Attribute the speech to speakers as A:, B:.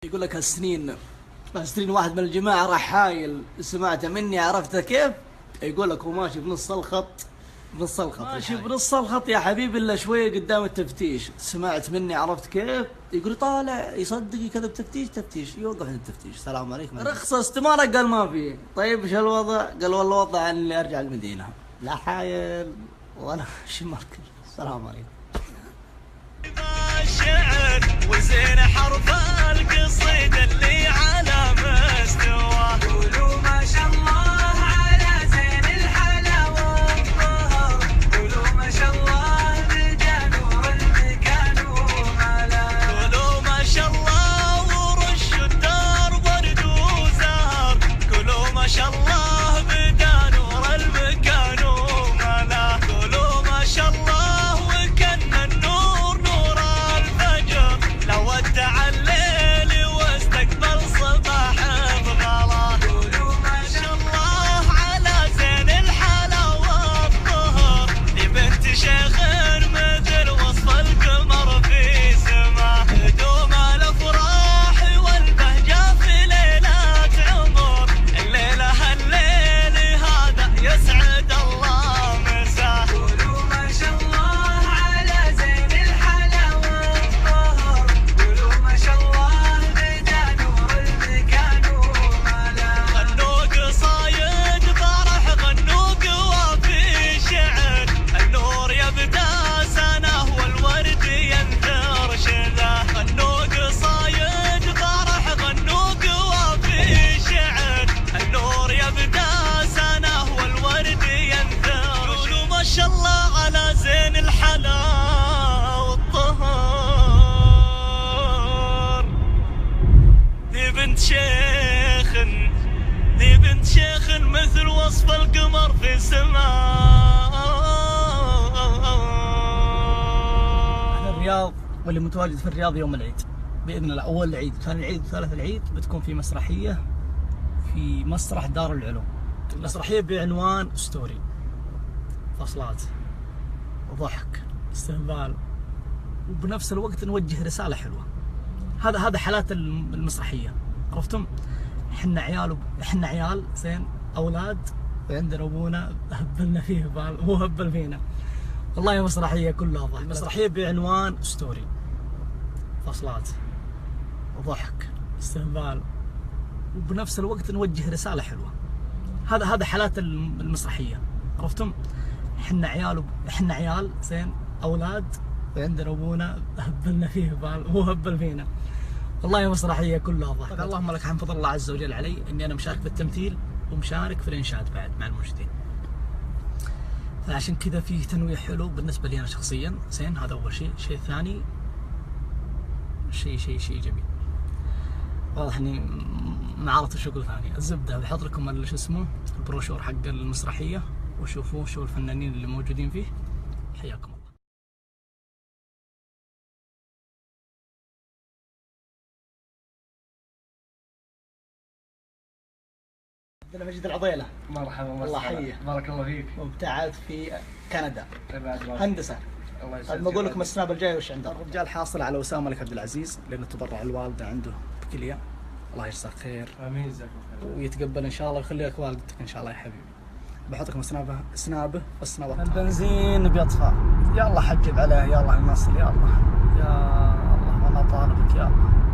A: يقول لك هالسنين واحد من الجماعة راح حايل، سمعته مني عرفته كيف؟ يقول لك هو ماشي بنص الخط، ماشي بنص الخط يا حبيبي الا شوية قدام التفتيش، سمعت مني عرفت كيف؟ يقول طالع يصدق يكذب تفتيش يوقف عند التفتيش، السلام عليكم رخصة استمارة قال ما في، طيب ايش الوضع؟ قال والله وضع اني ارجع المدينة، لا حايل ولا شمارك، السلام عليكم.
B: الشعر وزين حرف القصيد اللي على مستواه، قولوا ما شاء الله على زين الحلاوة والطهر، قولوا ما شاء الله بدا نور المكان وملا، قولوا ما شاء الله ورش الدار ورد وزهر، قولوا ما شاء الله بدا نور المكان وملا، قولوا ما شاء الله ودع الليل واستقبل صباح بغلا، قولوا ما شاء الله على زين الحلاوة والطهر، لبنت شيخ مثل وصف القمر في سماه، دوم الافراح والبهجة في ليلات عمر، الليلة الليل هذا يسعد الله مساه، قولوا ما شاء الله على زين الحلاوة والطهر، ما شاء الله بدا نور المكان وملا، غنوق صايد فرح غنوق وفي شعر، النور يبدا سنه والورد ينثر شذاه، غنوق صايد فرح غنوق وفي شعر، النور يبدا سنه والورد ينثر، قولوا ما شاء الله على زين الحلا والطهر، ذي بنت شيخ مثل وصف القمر في السماء.
A: احنا الرياض واللي متواجد في الرياض يوم العيد باذن الله، اول العيد ثاني العيد ثالث العيد بتكون في مسرحيه في مسرح دار العلوم، المسرحيه بعنوان ستوري، فصلات وضحك استهبال وبنفس الوقت نوجه رساله حلوه. هذا حالات المسرحيه، عرفتم؟ احنا عيال زين اولاد وعندنا ابونا هبلنا فيه بال مو هبل فينا، والله مسرحيه كلها ضحك. المسرحيه بعنوان ستوري، فصلات وضحك استهبال وبنفس الوقت نوجه رساله حلوه. هذا حالات المسرحيه، عرفتم؟ احنا عيال زين اولاد وعندنا ابونا هبلنا فيه بال مو هبل فينا، والله مسرحيه كلها ضحك. اللهم لك الحمد، فضل الله عز وجل علي اني انا مشارك بالتمثيل ومشارك في الانشاد بعد مع المنشدين، فعشان كذا فيه تنويع حلو بالنسبه لي انا شخصيا. زين هذا اول شيء. الشيء الثاني شيء جميل، واضح اني ما عرفت وش اقول ثاني. الزبده بحط لكم شو اسمه البروشور حق المسرحيه وشوفوا شو الفنانين اللي موجودين فيه. حياكم الله. عندنا مجد العضيلة،
C: مرحبا
A: الله يحييه،
C: بارك الله فيك.
A: مبتعث في كندا هندسة. قد بقول لكم السناب الجاي وش عنده. الرجال حاصل على وسام الملك عبد العزيز لانه تبرع الوالده عنده بكليه، الله يجزاه خير.
C: امين جزاك الله خير.
A: ويتقبل ان شاء الله ويخلي لك والدتك ان شاء الله يا حبيبي. بحط لكم سنابه البنزين بيطفى، يا الله حجب عليه، يا الله النصر، يا الله يا الله وانا طالبك يا الله.